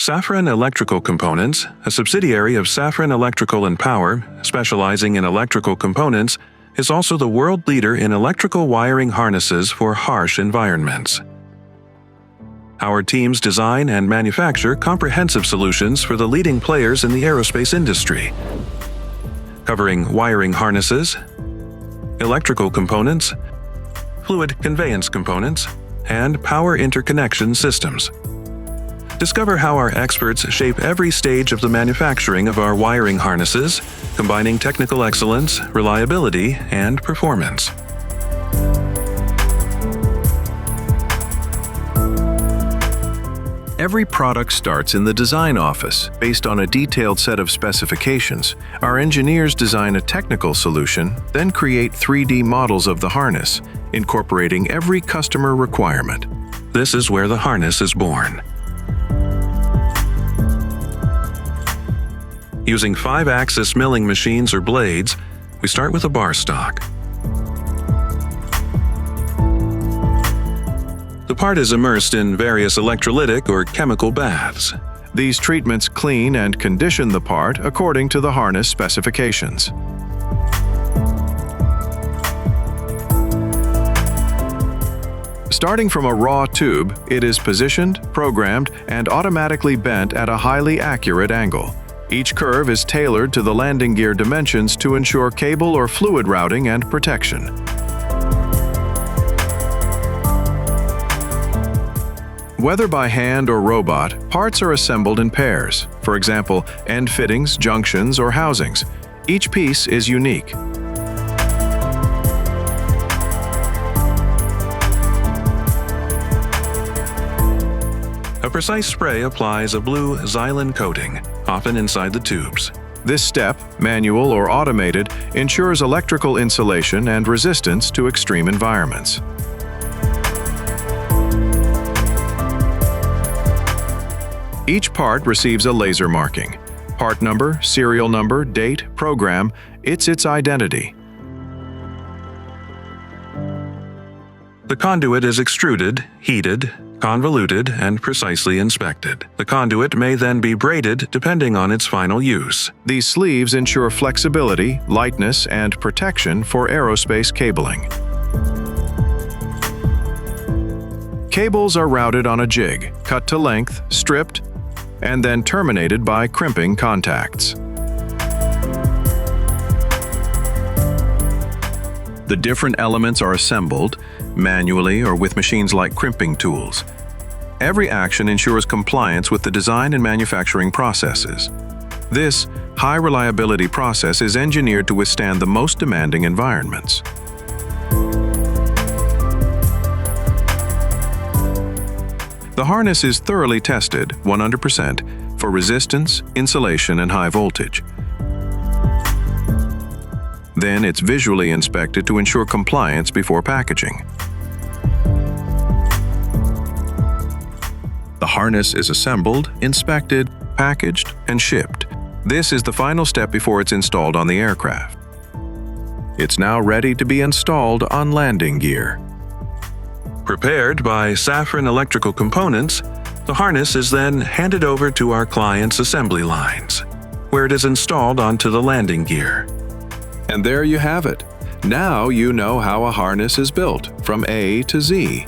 Safran Electrical Components, a subsidiary of Safran Electrical and Power, specializing in electrical components, is also the world leader in electrical wiring harnesses for harsh environments. Our teams design and manufacture comprehensive solutions for the leading players in the aerospace industry, covering wiring harnesses, electrical components, fluid conveyance components, and power interconnection systems. Discover how our experts shape every stage of the manufacturing of our wiring harnesses, combining technical excellence, reliability, and performance. Every product starts in the design office. Based on a detailed set of specifications, our engineers design a technical solution, then create 3D models of the harness, incorporating every customer requirement. This is where the harness is born. Using 5-axis milling machines or blades, we start with a bar stock. The part is immersed in various electrolytic or chemical baths. These treatments clean and condition the part according to the harness specifications. Starting from a raw tube, it is positioned, programmed, and automatically bent at a highly accurate angle. Each curve is tailored to the landing gear dimensions to ensure cable or fluid routing and protection. Whether by hand or robot, parts are assembled in pairs, for example, end fittings, junctions, or housings. Each piece is unique. A precise spray applies a blue xylene coating, often inside the tubes. This step, manual or automated, ensures electrical insulation and resistance to extreme environments. Each part receives a laser marking. Part number, serial number, date, program, it's its identity. The conduit is extruded, heated, convoluted, and precisely inspected. The conduit may then be braided depending on its final use. These sleeves ensure flexibility, lightness, and protection for aerospace cabling. Cables are routed on a jig, cut to length, stripped, and then terminated by crimping contacts. The different elements are assembled, manually or with machines like crimping tools. Every action ensures compliance with the design and manufacturing processes. This high-reliability process is engineered to withstand the most demanding environments. The harness is thoroughly tested, 100%, for resistance, insulation, and high voltage. Then it's visually inspected to ensure compliance before packaging. The harness is assembled, inspected, packaged, and shipped. This is the final step before it's installed on the aircraft. It's now ready to be installed on landing gear. Prepared by Safran Electrical Components, the harness is then handed over to our clients' assembly lines, where it is installed onto the landing gear. And there you have it. Now you know how a harness is built from A to Z.